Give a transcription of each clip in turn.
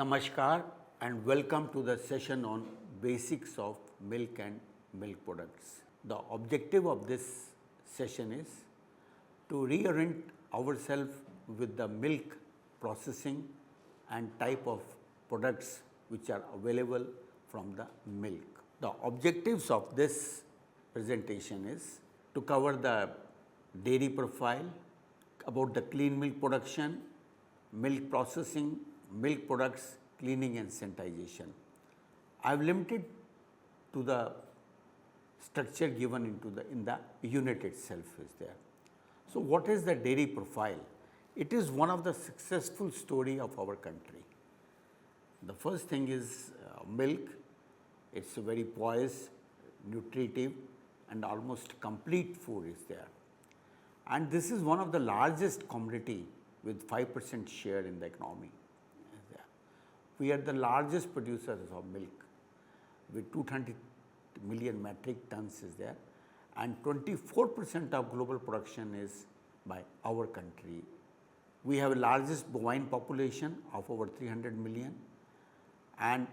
Namaskar and welcome to the session on basics of milk and milk products. The objective of this session is to reorient ourselves with the milk processing and type of products which are available from the milk. The objectives of this presentation is to cover the dairy profile, about the clean milk production, milk processing, milk products, cleaning and sanitization. I have limited to the structure given in the unit itself is there. So what is the dairy profile? It is one of the successful story of our country. The first thing is milk. It's a very poised, nutritive and almost complete food is there. And this is one of the largest commodity with 5% share in the economy. We are the largest producers of milk with 220 million metric tons is there, and 24% of global production is by our country. We have the largest bovine population of over 300 million, and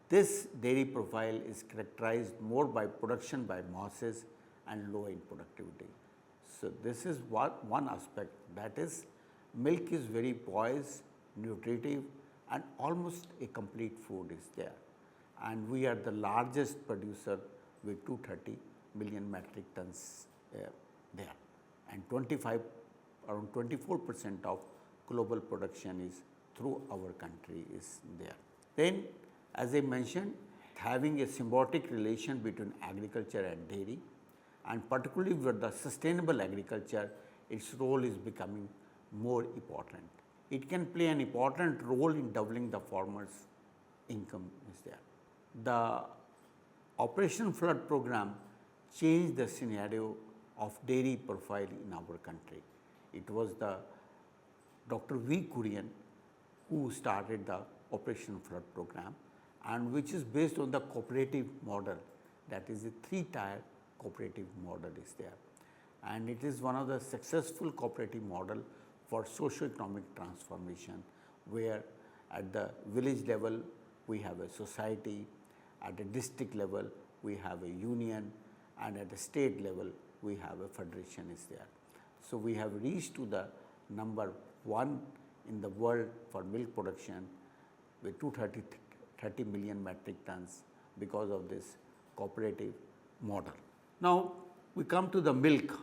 this dairy profile is characterized more by production by masses and low in productivity. So this is one aspect, that is milk is very poised, nutritive and almost a complete food is there, and we are the largest producer with 230 million metric tons there, and around 24% of global production is through our country is there. Then as I mentioned, having a symbiotic relation between agriculture and dairy, and particularly with the sustainable agriculture, its role is becoming more important. It can play an important role in doubling the farmer's income is there. The Operation Flood program changed the scenario of dairy profile in our country. It was the Dr. V. Kurian who started the Operation Flood program, and which is based on the cooperative model, that is a 3-tier cooperative model is there. And it is one of the successful cooperative model for socio-economic transformation, where at the village level we have a society, at the district level we have a union, and at the state level we have a federation is there. So we have reached to the number 1 in the world for milk production with 230 million metric tons because of this cooperative model. Now we come to the milk.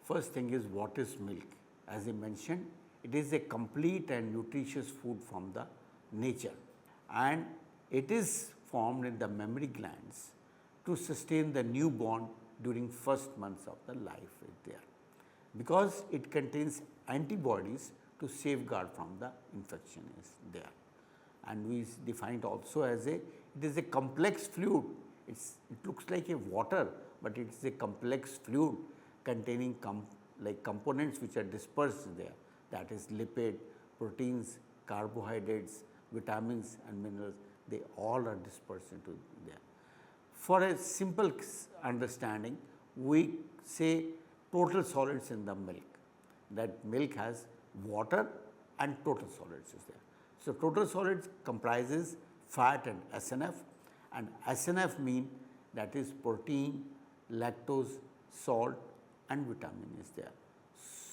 First thing is, what is milk? As I mentioned, it is a complete and nutritious food from the nature, and it is formed in the mammary glands to sustain the newborn during first months of the life there, because it contains antibodies to safeguard from the infection is there. And we define it also as it is a complex fluid. It looks like a water, but it is a complex fluid containing components which are dispersed there, that is lipid, proteins, carbohydrates, vitamins and minerals, they all are dispersed into there. For a simple understanding, we say total solids in the milk, that milk has water and total solids is there. So total solids comprises fat and SNF, and SNF mean that is protein, lactose, salt and vitamin is there.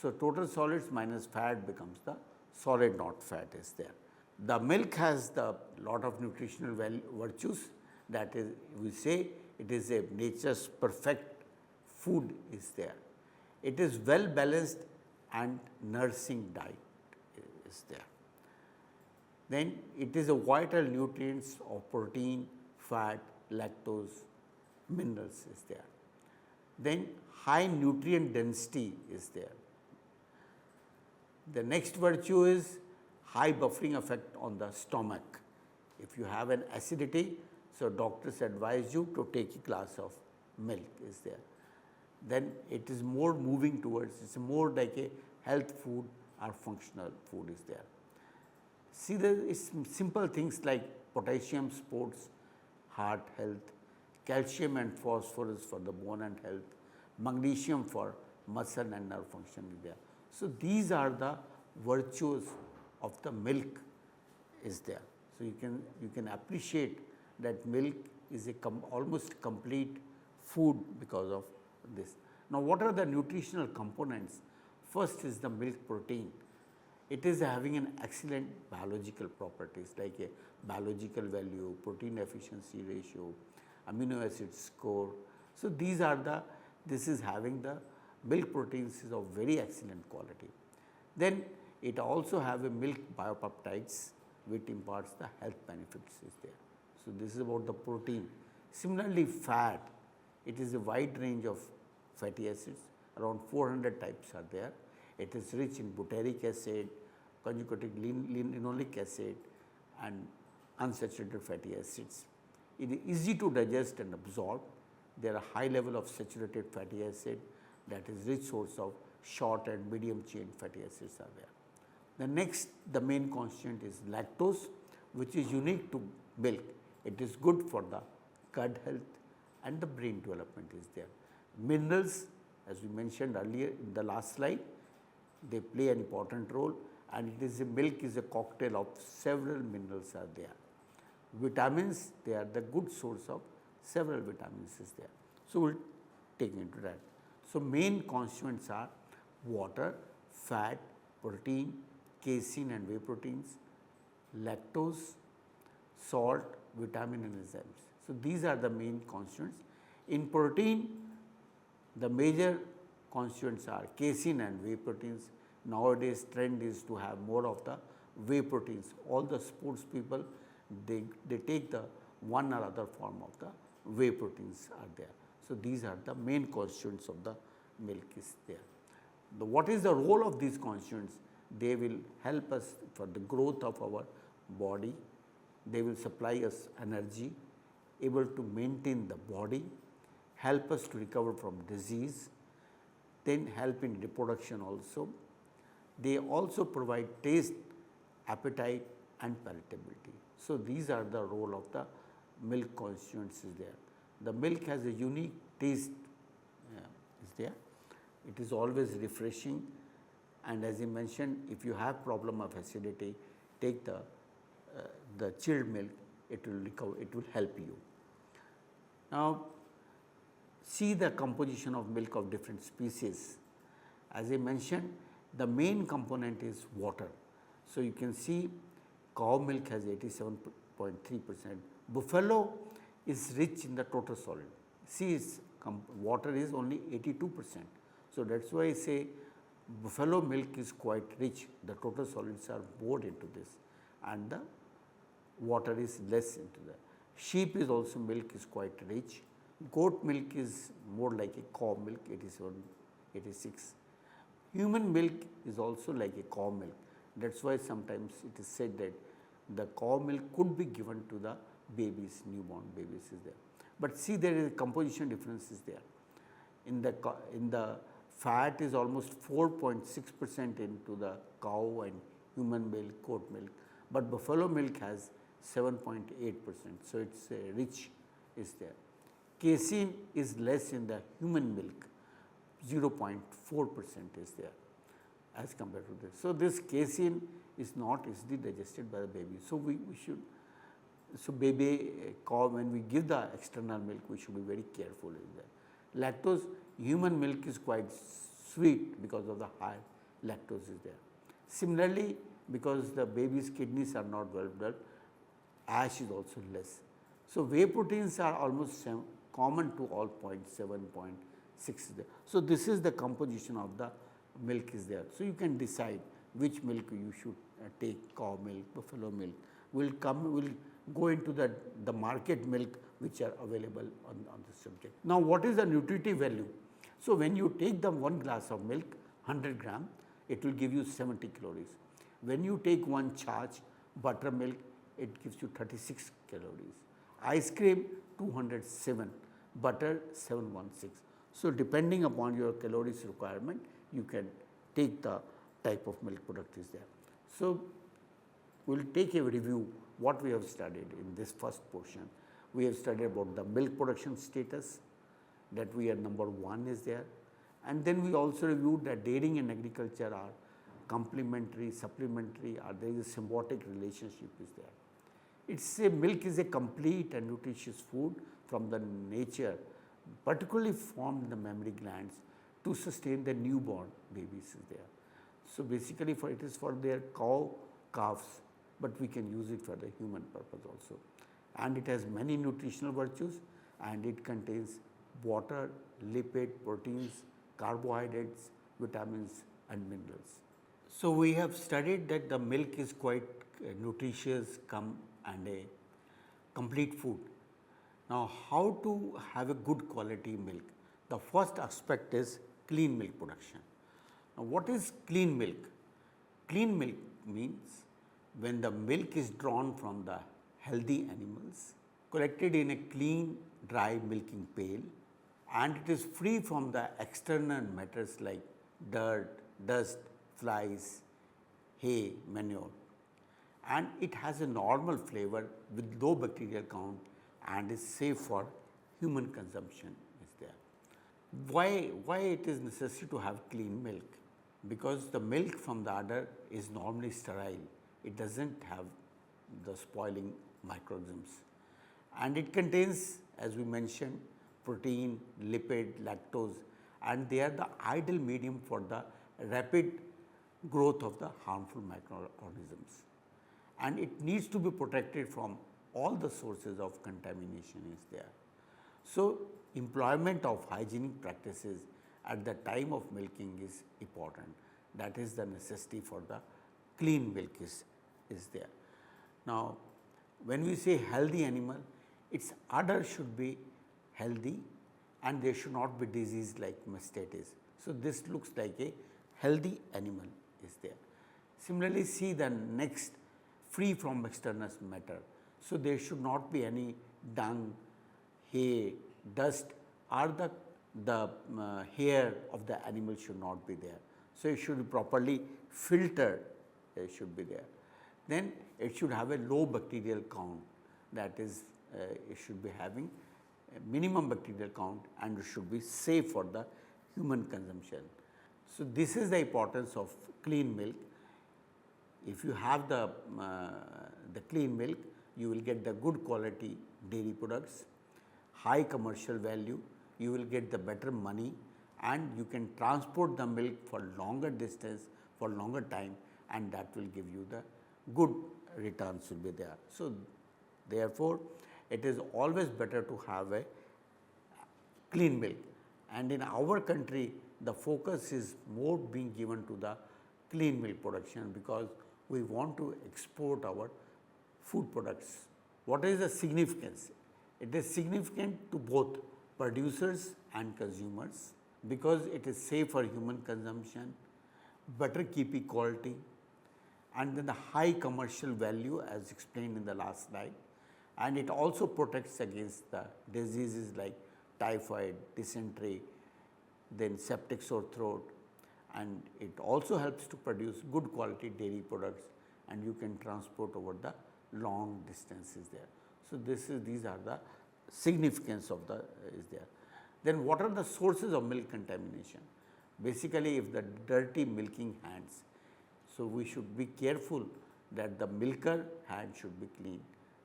So total solids minus fat becomes the solid not fat is there. The milk has the lot of nutritional virtues, that is we say it is a nature's perfect food is there. It is well balanced and nourishing diet is there. Then it is a vital nutrients of protein, fat, lactose, minerals is there. Then high nutrient density is there. The next virtue is high buffering effect on the stomach. If you have an acidity, so doctors advise you to take a glass of milk is there. Then it is more moving towards, it's more like a health food or functional food is there. See, there is simple things like potassium supports heart health, calcium and phosphorus for the bone and health, magnesium for muscle and nerve function is there. So these are the virtues of the milk is there. So you can appreciate that milk is a almost complete food because of this. Now, what are the nutritional components? First is the milk protein. It is having an excellent biological properties like a biological value, protein efficiency ratio, amino acid score. So, this is having the milk proteins is of very excellent quality. Then it also have a milk biopeptides which imparts the health benefits is there. So, this is about the protein. Similarly, fat, it is a wide range of fatty acids, around 400 types are there. It is rich in butyric acid, conjugated linoleic acid and unsaturated fatty acids. It is easy to digest and absorb. There are high level of saturated fatty acid, that is rich source of short and medium chain fatty acids are there. The next, the main constituent is lactose, which is unique to milk. It is good for the gut health and the brain development is there. Minerals, as we mentioned earlier in the last slide, they play an important role, and it is milk is a cocktail of several minerals are there. Vitamins, they are the good source of several vitamins is there. So, we will take into that. So, main constituents are water, fat, protein, casein and whey proteins, lactose, salt, vitamin and enzymes. So, these are the main constituents. In protein, the major constituents are casein and whey proteins. Nowadays trend is to have more of the whey proteins. All the sports people, they take the one or other form of the whey proteins are there. So, these are the main constituents of the milk is there. What is the role of these constituents? They will help us for the growth of our body. They will supply us energy, able to maintain the body, help us to recover from disease, then help in reproduction also. They also provide taste, appetite and palatability. So, these are the role of the milk constituents is there. The milk has a unique taste is there. It is always refreshing, and as I mentioned, if you have problem of acidity, take the chilled milk, it will recover, it will help you. Now, see the composition of milk of different species. As I mentioned, the main component is water. So, you can see cow milk has 87.3%, buffalo is rich in the total solid. See, water is only 82%. So, that is why I say buffalo milk is quite rich, the total solids are more into this and the water is less into that. Sheep is also milk is quite rich. Goat milk is more like a cow milk, 87, 86. Human milk is also like a cow milk. That is why sometimes it is said that the cow milk could be given to the babies, newborn babies is there. But see, there is a composition difference is there. In the fat is almost 4.6% into the cow and human milk, goat milk, but buffalo milk has 7.8%. So, it is rich is there. Casein is less in the human milk, 0.4% is there as compared to this. So, this casein is not easily digested by the baby. So, we should, so baby cow, when we give the external milk, we should be very careful in that. Lactose, human milk is quite sweet because of the high lactose is there. Similarly, because the baby's kidneys are not well developed, ash is also less. So, whey proteins are almost common to all 0.7, 0.6 is there. So, this is the composition of the milk is there. So, you can decide which milk you should take, cow milk, buffalo milk. We'll go into the market milk which are available on this subject. Now, what is the nutritive value? So, when you take the 1 glass of milk, 100 gram, it will give you 70 calories. When you take 1 charge buttermilk, it gives you 36 calories. Ice cream 207, butter 716. So, depending upon your calories requirement, you can take the type of milk product is there. So, we will take a review what we have studied in this first portion. We have studied about the milk production status, that we are number 1 is there, and then we also reviewed that dairying and agriculture are complementary, supplementary, or there is a symbiotic relationship is there. It's a milk is a complete and nutritious food from the nature, particularly formed in the mammary glands to sustain the newborn babies is there. So basically for it is for their cow calves, but we can use it for the human purpose also. And it has many nutritional virtues, and it contains water, lipid, proteins, carbohydrates, vitamins and minerals. So we have studied that the milk is quite nutritious and a complete food. Now how to have a good quality milk? The first aspect is clean milk production. Now what is clean milk? Clean milk means when the milk is drawn from the healthy animals, collected in a clean dry milking pail, and it is free from the external matters like dirt, dust, flies, hay, manure, and it has a normal flavor with low bacterial count and is safe for human consumption is there. Why it is necessary to have clean milk? Because the milk from the udder is normally sterile. It doesn't have the spoiling microorganisms, and it contains, as we mentioned, protein, lipid, lactose, and they are the ideal medium for the rapid growth of the harmful microorganisms. And it needs to be protected from all the sources of contamination is there. So employment of hygienic practices at the time of milking is important. That is the necessity for the clean milk is there. Now when we say healthy animal, its udder should be healthy and there should not be disease like mastitis. So this looks like a healthy animal is there. Similarly, see the next, free from external matter. So there should not be any dung, hay, dust, or the hair of the animal should not be there. So it should be properly filtered, it should be there. Then it should have a low bacterial count, that is it should be having a minimum bacterial count, and it should be safe for the human consumption. So this is the importance of clean milk. If you have the clean milk, you will get the good quality dairy products, high commercial value, you will get the better money, and you can transport the milk for longer distance, for longer time, and that will give you the good returns will be there. So therefore it is always better to have a clean milk, and in our country the focus is more being given to the clean milk production because we want to export our food products. What is the significance? It is significant to both producers and consumers because it is safe for human consumption, better keeping quality, and then the high commercial value as explained in the last slide, and it also protects against the diseases like typhoid, dysentery, then septic sore throat, and it also helps to produce good quality dairy products, and you can transport over the long distances there. So these are the significance of the is there. Then what are the sources of milk contamination? Basically, if the dirty milking hands, so we should be careful that the milker hand should be clean.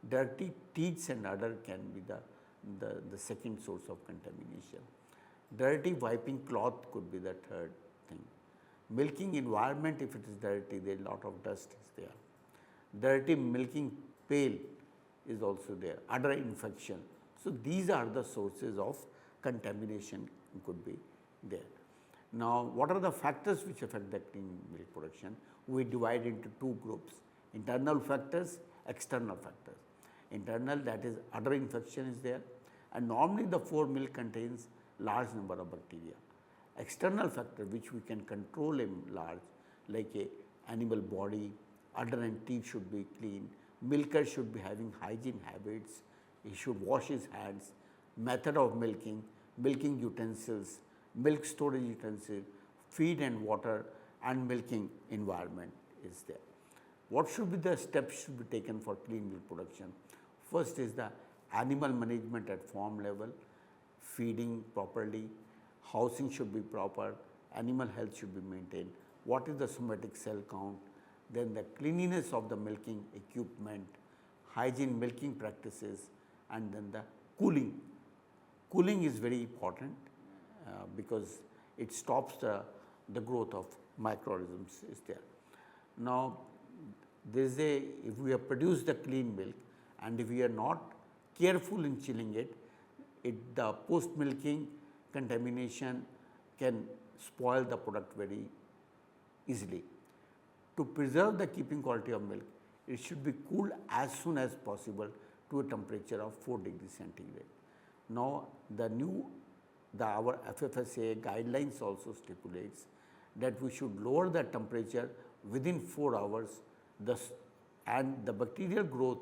Dirty teats and udder can be the second source of contamination. Dirty wiping cloth could be the third thing. Milking environment, if it is dirty, there is a lot of dust is there. Dirty milking pail is also there, udder infection. So these are the sources of contamination could be there. Now what are the factors which affect the clean milk production? We divide into two groups, internal factors, external factors. Internal, that is udder infection is there, and normally the milk contains large number of bacteria. External factor which we can control in large, like a animal body, udder and teeth should be clean, milker should be having hygiene habits, he should wash his hands, method of milking, milking utensils, milk storage utensils, feed and water, and milking environment is there. What should be the steps should be taken for clean milk production? First is the animal management at farm level, feeding properly, housing should be proper, animal health should be maintained, what is the somatic cell count, then the cleanliness of the milking equipment, hygiene milking practices, and then the cooling. Cooling is very important because it stops the growth of microorganisms is there. Now, if we have produced the clean milk and if we are not careful in chilling it, the post milking contamination can spoil the product very easily. To preserve the keeping quality of milk, it should be cooled as soon as possible to a temperature of 4 degrees centigrade. Now, our FFSA guidelines also stipulates that we should lower the temperature within 4 hours, and the bacterial growth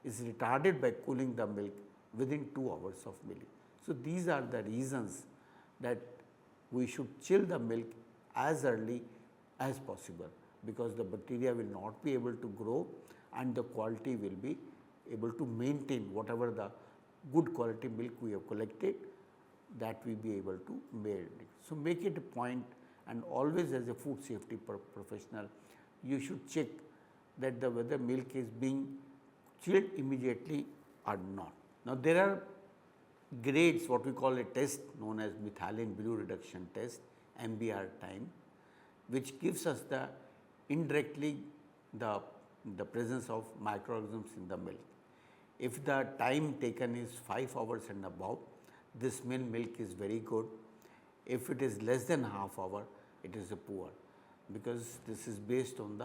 is retarded by cooling the milk within 2 hours of milking. So, these are the reasons that we should chill the milk as early as possible, because the bacteria will not be able to grow and the quality will be able to maintain whatever the good quality milk we have collected, that we be able to make it. So, make it a point, and always as a food safety professional, you should check that whether milk is being chilled immediately or not. Now, there are grades, what we call a test known as methylene blue reduction test, MBR time, which gives us indirectly the presence of microorganisms in the milk. If the time taken is 5 hours and above, this milk is very good. If it is less than half hour, it is a poor, because this is based on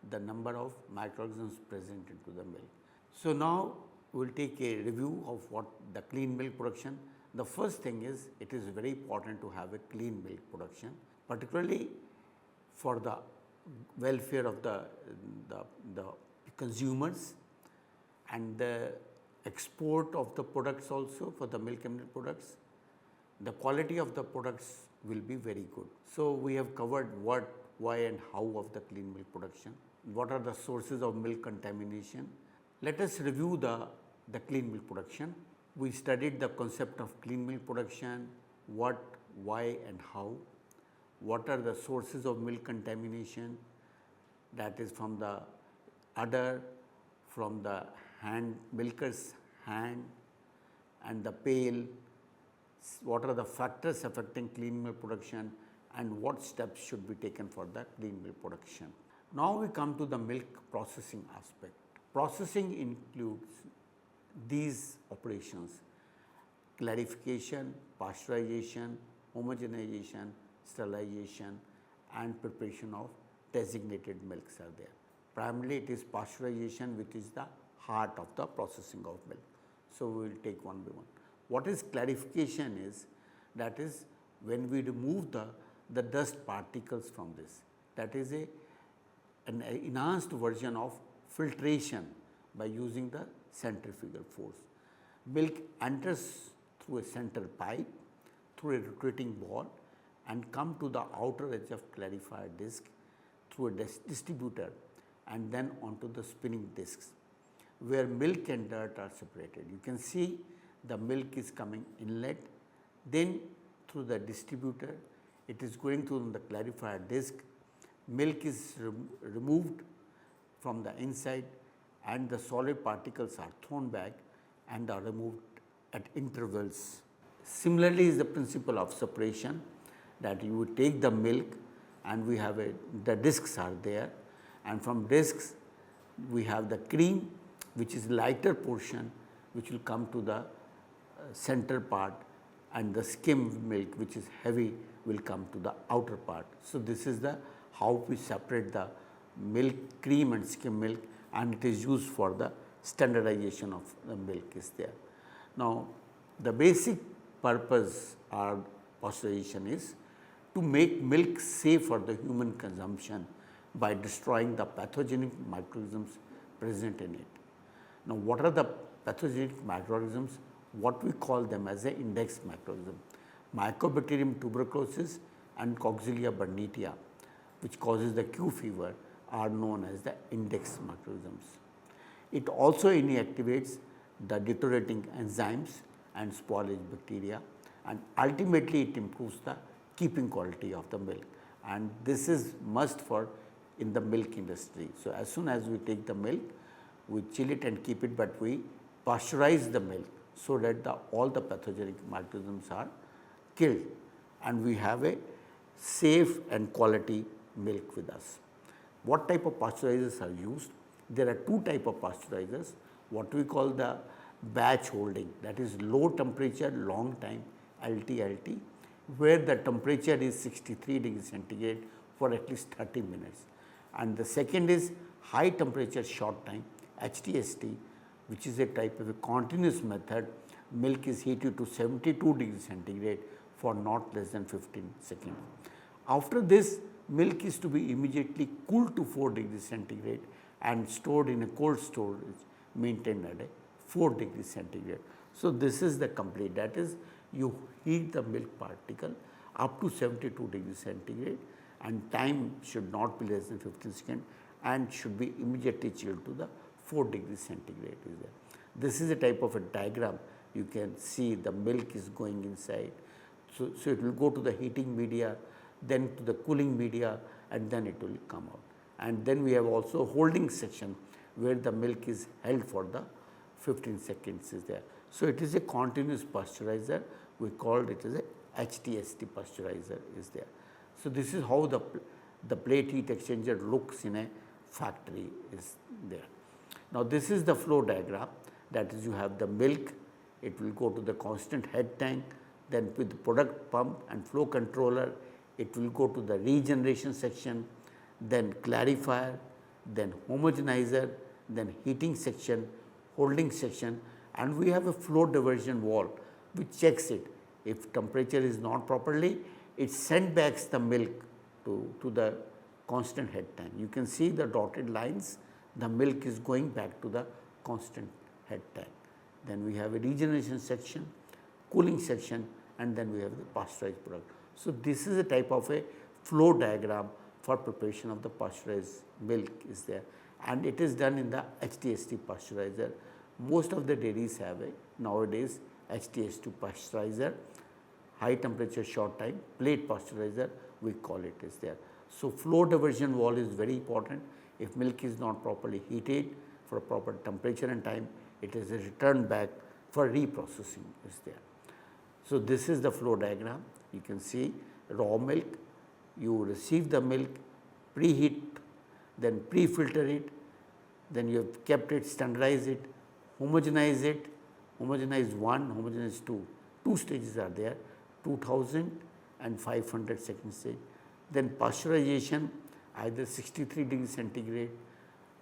the number of microorganisms present into the milk. So, now we will take a review of what the clean milk production. The first thing is, it is very important to have a clean milk production, particularly for the welfare of the consumers and the export of the products also for the milk and milk products. The quality of the products will be very good. So, we have covered what, why and how of the clean milk production. What are the sources of milk contamination? Let us review the clean milk production. We studied the concept of clean milk production, what, why and how. What are the sources of milk contamination? That is from the udder, from the milker's hand and the pail. What are the factors affecting clean milk production, and what steps should be taken for the clean milk production. Now, we come to the milk processing aspect. Processing includes these operations: clarification, pasteurization, homogenization, sterilization, and preparation of designated milks are there. Primarily, it is pasteurization which is the heart of the processing of milk. So, we will take one by one. What is clarification is, that is when we remove the dust particles from this. That is an enhanced version of filtration by using the centrifugal force. Milk enters through a central pipe, through a rotating ball, and come to the outer edge of clarifier disc through a distributor, and then onto the spinning discs, where milk and dirt are separated. You can see the milk is coming inlet, then through the distributor, it is going through the clarifier disc. Milk is removed from the inside, and the solid particles are thrown back and are removed at intervals. Similarly, is the principle of separation, that you would take the milk, and we have the discs are there, and from discs we have the cream, which is lighter portion, which will come to the center part, and the skim milk, which is heavy, will come to the outer part. So, this is how we separate the milk, cream and skim milk, and it is used for the standardization of the milk is there. Now, the basic purpose of pasteurization is to make milk safe for the human consumption by destroying the pathogenic microorganisms present in it. Now, what are the pathogenic microorganisms? What we call them as an index microorganism. Mycobacterium tuberculosis and Coxiella burnetia, which causes the Q fever, are known as the index microorganisms. It also inactivates the deteriorating enzymes and spoilage bacteria, and ultimately it improves the keeping quality of the milk, and this is must for in the milk industry. So, as soon as we take the milk, we chill it and keep it, but we pasteurize the milk so that all the pathogenic microorganisms are killed and we have a safe and quality milk with us. What type of pasteurizers are used? There are two types of pasteurizers, what we call the batch holding, that is low temperature long time LT, where the temperature is 63 degrees centigrade for at least 30 minutes. And the second is high temperature short time HTST, which is a type of a continuous method. Milk is heated to 72 degrees centigrade for not less than 15 seconds. After this, milk is to be immediately cooled to 4 degrees centigrade and stored in a cold storage maintained at a 4 degrees centigrade. So, this is the complete, that is you heat the milk particle up to 72 degrees centigrade and time should not be less than 15 seconds and should be immediately chilled to the 4 degrees centigrade is there. This is a type of a diagram. You can see the milk is going inside. So, it will go to the heating media, then to the cooling media and then it will come out. And then we have also holding section where the milk is held for the 15 seconds is there. So, it is a continuous pasteurizer, we called it as a HTST pasteurizer is there. So, this is how the plate heat exchanger looks in a factory is there. Now, this is the flow diagram, that is you have the milk, it will go to the constant head tank, then with the product pump and flow controller, it will go to the regeneration section, then clarifier, then homogenizer, then heating section, holding section, and we have a flow diversion valve which checks it. If temperature is not properly, it sends back the milk to the constant head tank. You can see the dotted lines, the milk is going back to the constant head tank. Then we have a regeneration section, cooling section, and then we have the pasteurized product. So, this is a type of a flow diagram for preparation of the pasteurized milk is there, and it is done in the HTST pasteurizer. Most of the dairies have a nowadays HTS2 pasteurizer, high temperature short time plate pasteurizer we call it is there. So, flow diversion valve is very important. If milk is not properly heated for a proper temperature and time, it is returned back for reprocessing is there. So, this is the flow diagram. You can see raw milk, you receive the milk, preheat, then pre-filter it, then you have kept it, standardize it, homogenize it, homogenize 1, homogenize 2. Two stages are there, 2000 and 500 second stage. Then pasteurization, either 63 degrees centigrade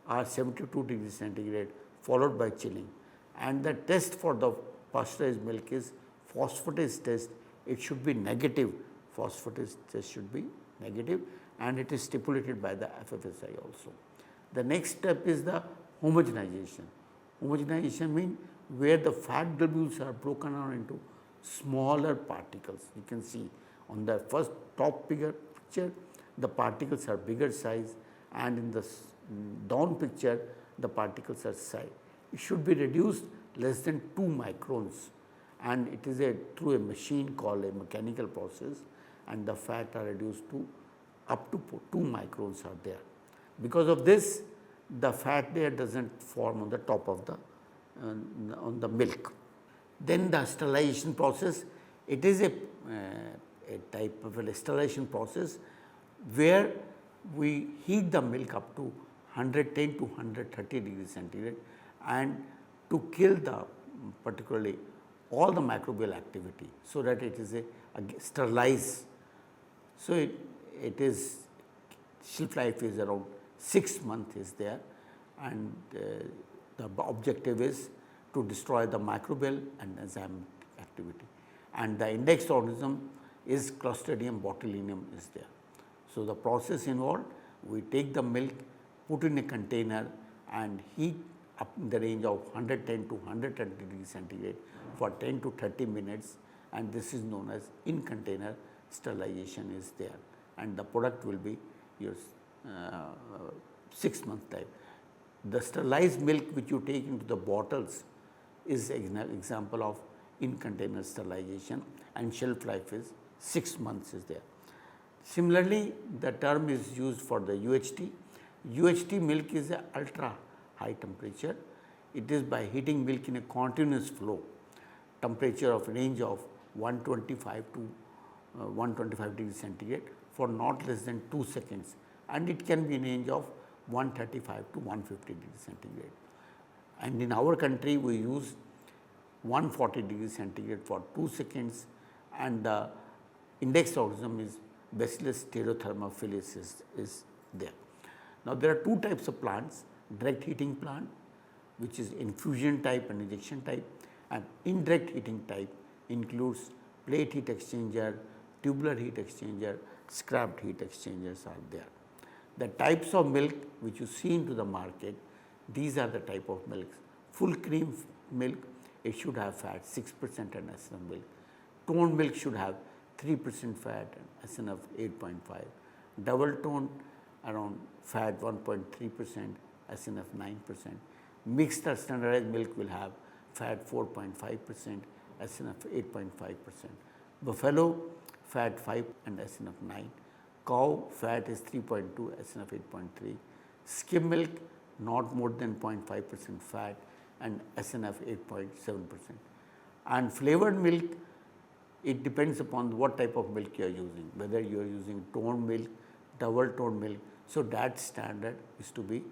or 72 degrees centigrade, followed by chilling. And the test for the pasteurized milk is phosphatase test. It should be negative, phosphatase test should be negative, and it is stipulated by the FFSI also. The next step is the homogenization. Homogenization means where the fat globules are broken down into smaller particles. You can see on the first top picture, the particles are bigger size, and in the down picture, the particles are size. It should be reduced less than 2 microns, and it is through a machine called a mechanical process, and the fat are reduced to up to 2 microns are there. Because of this, the fat layer does not form on the top of the on the milk. Then the sterilization process, it is a type of a sterilization process where we heat the milk up to 110 to 130 degrees centigrade, and to kill the particularly all the microbial activity, so that it is a sterilized. So, it is shelf life is around 6 months is there, and the objective is to destroy the microbial and enzyme activity, and the index organism is Clostridium botulinum is there. So, the process involved, we take the milk, put in a container and heat up in the range of 110 to 130 degrees centigrade for 10 to 30 minutes, and this is known as in container sterilization is there, and the product will be your 6 month time. The sterilized milk which you take into the bottles is an example of in container sterilization, and shelf life is 6 months is there. Similarly, the term is used for the UHT. UHT milk is a ultra high temperature. It is by heating milk in a continuous flow, temperature of range of 125 to 125 degrees centigrade for not less than 2 seconds, and it can be in range of 135 to 150 degrees centigrade. And in our country we use 140 degrees centigrade for 2 seconds, and the index organism is Bacillus stereothermophilus is there. Now there are two types of plants: direct heating plant, which is infusion type and injection type, and indirect heating type includes plate heat exchanger, tubular heat exchanger, scrapped heat exchangers are there. The types of milk which you see into the market, these are the type of milks. Full cream milk, it should have fat 6% and SNF milk. Toned milk should have 3% fat and SNF 8.5. Double toned around fat 1.3%, SNF 9%. Mixed or standardized milk will have fat 4.5%, SNF 8.5%. Buffalo fat 5 and SNF 9. Cow fat is 3.2, SNF 8.3. Skim milk not more than 0.5% fat and SNF 8.7%. And flavored milk, it depends upon what type of milk you are using, whether you are using toned milk, double toned milk. So that standard is to be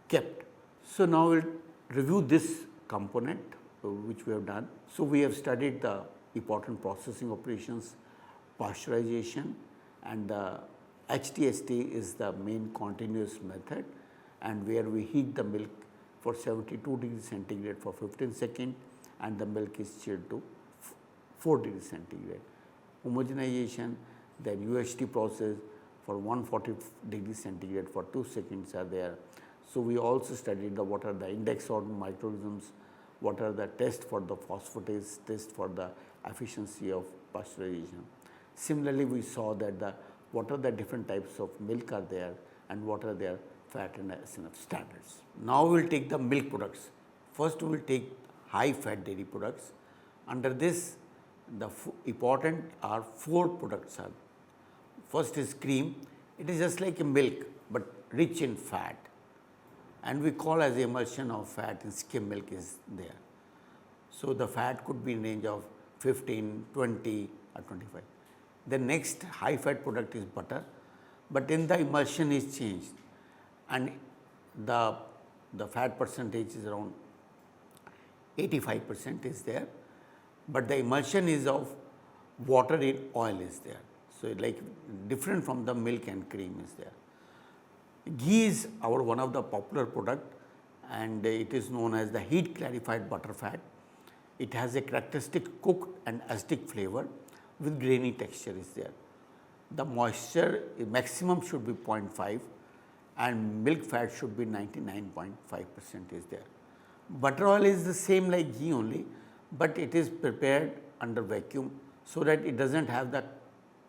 kept. So now we'll review this component which we have done. So we have studied the important processing operations, pasteurization, and the HTST is the main continuous method, and where we heat the milk for 72 degrees centigrade for 15 seconds and the milk is chilled to 4 degrees centigrade. Homogenization, then UHT process for 140 degrees centigrade for 2 seconds are there. So we also studied the what are the index organ microorganisms, what are the tests for the phosphatase, test for the efficiency of pasteurization. Similarly, we saw that what are the different types of milk are there and what are their fat and SNF standards. Now we will take the milk products. First we will take high fat dairy products. Under this, the important are 4 products are. First is cream. It is just like a milk but rich in fat, and we call as emulsion of fat in skim milk is there. So the fat could be in range of 15, 20 or 25. The next high fat product is butter, but then the emulsion is changed and the fat percentage is around 85% is there, but the emulsion is of water in oil is there. So like different from the milk and cream is there. Ghee is our one of the popular product, and it is known as the heat clarified butter fat. It has a characteristic cooked and acidic flavor with grainy texture is there. The moisture maximum should be 0.5 and milk fat should be 99.5% is there. Butter oil is the same like ghee only, but it is prepared under vacuum so that it does not have the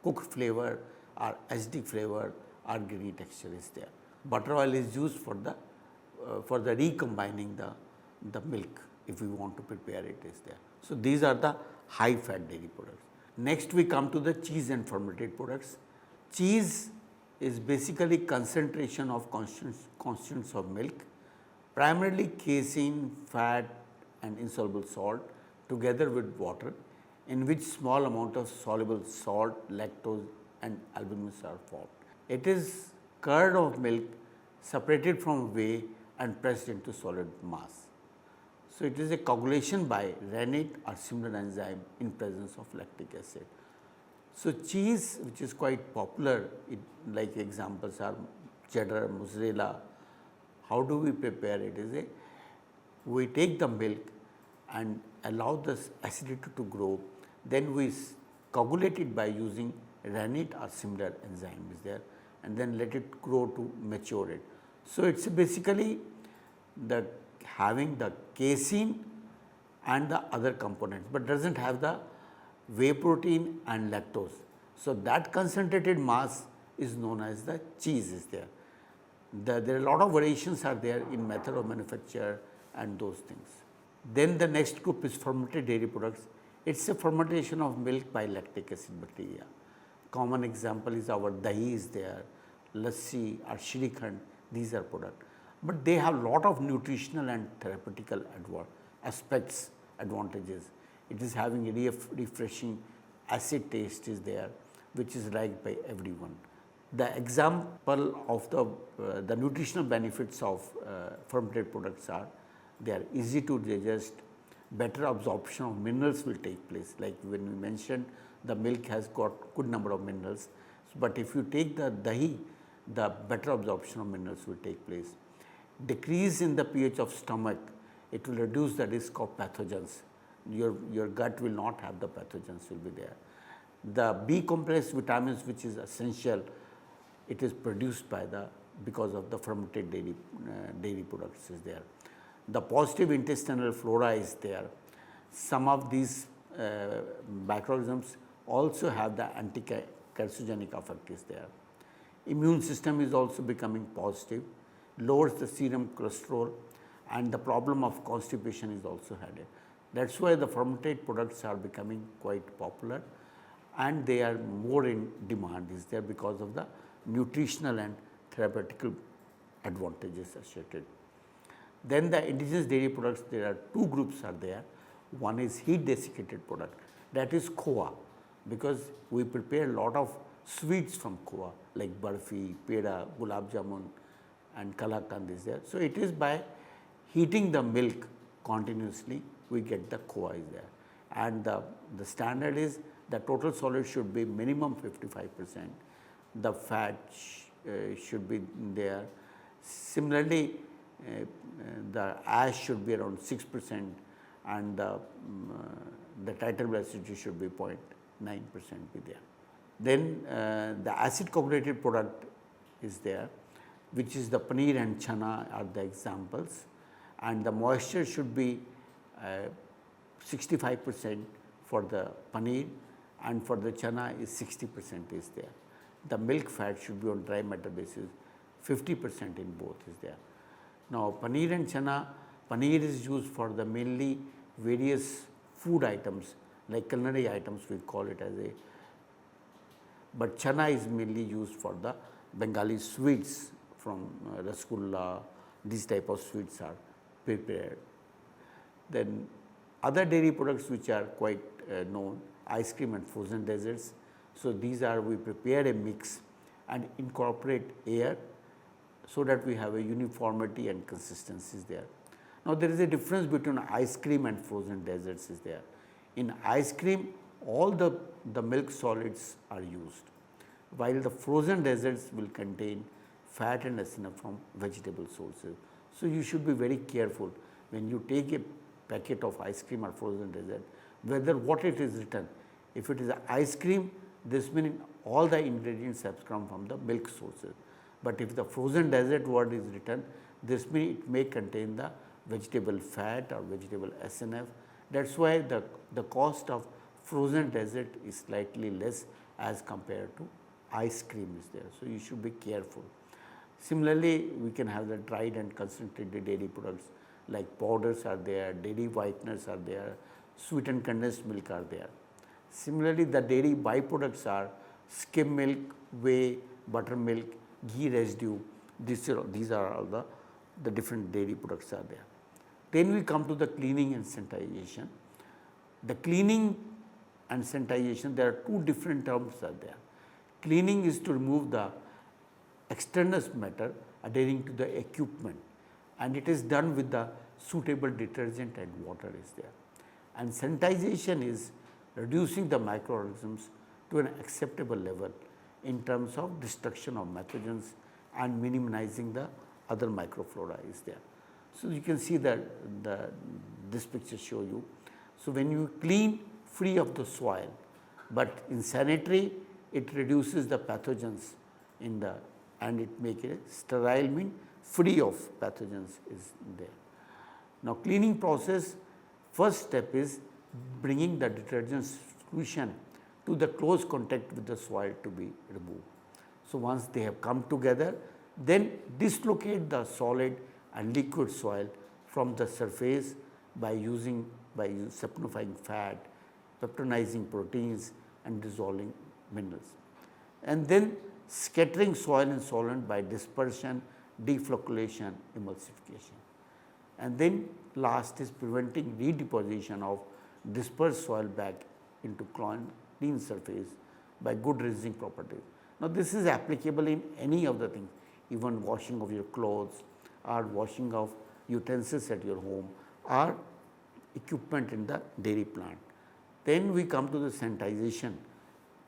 cooked flavor or acidic flavor or grainy texture is there. Butter oil is used for the recombining the milk if we want to prepare it is there. So these are the high fat dairy products. Next we come to the cheese and fermented products. Cheese is basically concentration of constituents of milk, primarily casein, fat and insoluble salt together with water, in which small amount of soluble salt, lactose and albumin are formed. It is curd of milk separated from whey and pressed into solid mass. So it is a coagulation by rennet or similar enzyme in presence of lactic acid. So cheese, which is quite popular, like examples are cheddar, mozzarella. How do we prepare it? We take the milk and allow this acidity to grow, then we coagulate it by using rennet or similar enzyme is there, and then let it grow to mature it. So it's basically having the casein and the other components, but doesn't have the whey protein and lactose. So that concentrated mass is known as the cheese is there. There are a lot of variations are there in method of manufacture and those things. Then the next group is fermented dairy products. It's a fermentation of milk by lactic acid bacteria. Common example is our dahi is there, lassi or shrikhand, these are products. but they have lot of nutritional and therapeutical advantages. It is having a refreshing acid taste is there, which is liked by everyone. The example of the nutritional benefits of fermented products are they are easy to digest, better absorption of minerals will take place. Like when we mentioned, the milk has got good number of minerals, but if you take the dahi, the better absorption of minerals will take place. Decrease in the pH of stomach, it will reduce the risk of pathogens. Your gut will not have the pathogens will be there. The B complex vitamins, which is essential, it is produced by because of the fermented dairy products is there. The positive intestinal flora is there. Some of these microorganisms also have the anti-carcinogenic effect is there. Immune system is also becoming positive, lowers the serum cholesterol, and the problem of constipation is also added. That's why the fermented products are becoming quite popular, and they are more in demand is there because of the nutritional and therapeutical advantages associated. Then the indigenous dairy products, there are two groups are there. One is heat desiccated product, that is khoa, because we prepare a lot of sweets from khoa like barfi, peda, gulab jamun and kalakand is there. So it is by heating the milk continuously we get the khoa is there, and the standard is the total solid should be minimum 55%, the fat should be there. Similarly, the ash should be around 6%, and the titratable acidity should be 0.9% be there. Then the acid coagulated product is there, which is the paneer and chana are the examples, and the moisture should be 65% for the paneer, and for the chana is 60% is there. The milk fat should be on dry matter basis, 50% in both is there. Now paneer and chana, paneer is used for the mainly various food items like culinary items we call it as a, but chana is mainly used for the Bengali sweets from rasgulla, these type of sweets are prepared. Then other dairy products which are quite known, ice cream and frozen desserts. So these are, we prepare a mix and incorporate air so that we have a uniformity and consistency is there. Now there is a difference between ice cream and frozen desserts is there. In ice cream, all the milk solids are used, while the frozen desserts will contain fat and SNF from vegetable sources. So you should be very careful when you take a packet of ice cream or frozen dessert, whether what it is written. If it is ice cream, this means all the ingredients have come from the milk sources. But if the frozen dessert word is written, this means it may contain the vegetable fat or vegetable SNF. That's why the cost of frozen dessert is slightly less as compared to ice cream is there. So you should be careful. Similarly, we can have the dried and concentrated dairy products like powders are there, dairy whiteners are there, sweetened condensed milk are there. Similarly, the dairy byproducts are skim milk, whey, buttermilk, ghee residue. These are all the different dairy products are there. Then we come to the cleaning and sanitization. The cleaning and sanitization, there are two different terms are there. Cleaning is to remove the extraneous matter adhering to the equipment, and it is done with the suitable detergent and water is there. And sanitization is reducing the microorganisms to an acceptable level in terms of destruction of pathogens and minimizing the other microflora is there. So you can see that this picture show you. So when you clean free of the soil, but in sanitary it reduces the pathogens in the, and it make it sterile mean free of pathogens is there. Now cleaning process, first step is bringing the detergent solution to the close contact with the soil to be removed. So once they have come together, then dislocate the solid and liquid soil from the surface by sapnifying fat, peptonizing proteins and dissolving minerals. And then scattering soil and solvent by dispersion deflocculation, emulsification. And then last is preventing redeposition of dispersed soil back into clean surface by good resisting properties. Now, this is applicable in any of the things, even washing of your clothes or washing of utensils at your home or equipment in the dairy plant. Then we come to the sanitization,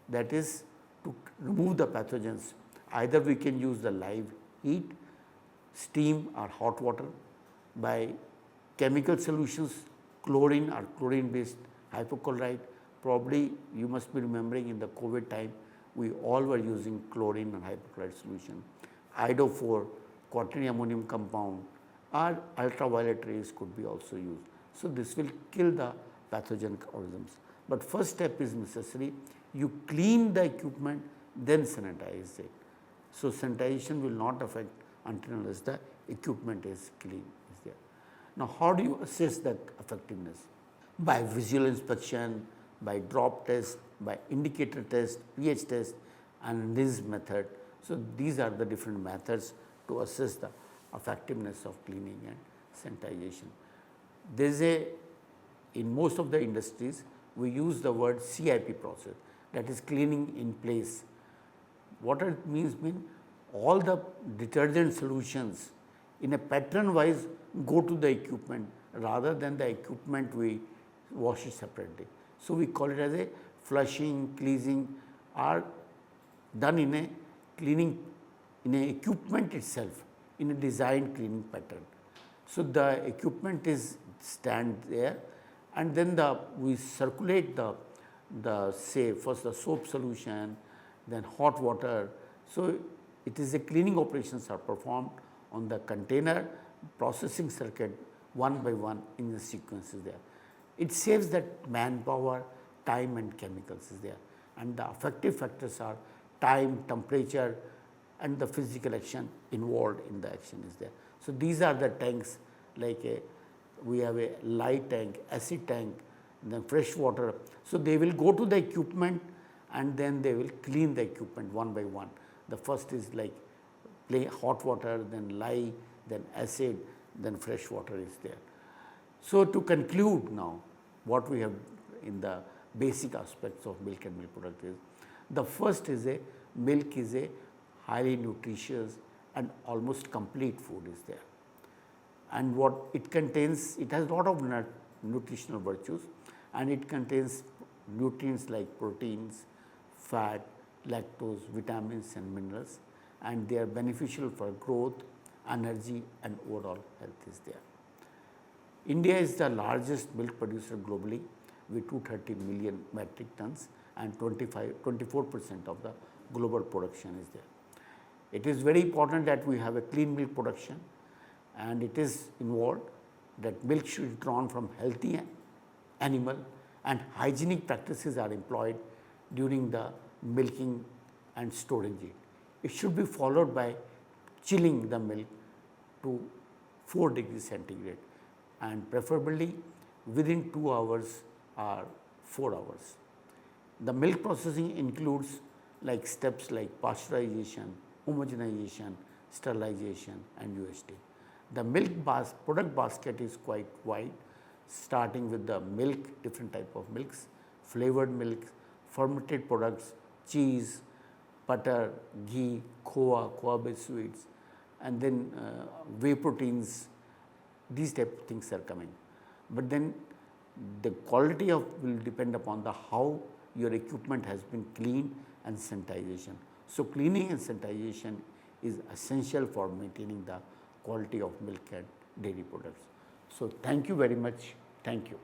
that is to remove the pathogens. Either we can use the live heat, steam or hot water, by chemical solutions, chlorine or chlorine based hypochlorite. Probably you must be remembering in the COVID time, we all were using chlorine and hypochlorite solution. Iodo-4, quaternary ammonium compound or ultraviolet rays could be also used. So, this will kill the pathogenic organisms. But first step is necessary, you clean the equipment, then sanitize it. So, sanitization will not affect until unless the equipment is clean. Now, how do you assess the effectiveness? By visual inspection, by drop test, by indicator test, pH test and this method. So, these are the different methods to assess the effectiveness of cleaning and sanitization. There is in most of the industries, we use the word CIP process, that is cleaning in place. What it means all the detergent solutions in a pattern wise go to the equipment rather than the equipment we wash it separately. So, we call it as a flushing, cleansing are done in a cleaning in a equipment itself in a designed cleaning pattern. So, the equipment is stand there and then we circulate the say first the soap solution, then hot water. So, it is a cleaning operations are performed on the container processing circuit one by one in the sequence is there. It saves that manpower, time and chemicals is there, and the effective factors are time, temperature and the physical action involved in the action is there. So, these are the tanks like we have a lye tank, acid tank, then fresh water. So, they will go to the equipment and then they will clean the equipment one by one. The first is like plain hot water, then lye, then acid, then fresh water is there. So, to conclude now what we have in the basic aspects of milk and milk product is, the first is a milk is a highly nutritious and almost complete food is there. And what it contains, it has lot of nutritional virtues and it contains nutrients like proteins, fat, lactose, vitamins and minerals, and they are beneficial for growth, energy and overall health is there. India is the largest milk producer globally with 230 million metric tons and 24% of the global production is there. It is very important that we have a clean milk production, and it is involved that milk should be drawn from healthy animal and hygienic practices are employed during the milking and storage it. It should be followed by chilling the milk to 4 degrees centigrade and preferably within 2 hours or 4 hours. The milk processing includes like steps like pasteurization, homogenization, sterilization and UHT. The milk product basket is quite wide, starting with the milk, different type of milks, flavored milk, fermented products, cheese, butter, ghee, khoa based sweets, and then whey proteins. These type of things are coming. But then the quality of will depend upon the how your equipment has been cleaned and sanitization. So, cleaning and sanitization is essential for maintaining the quality of milk and dairy products. So, thank you very much. Thank you.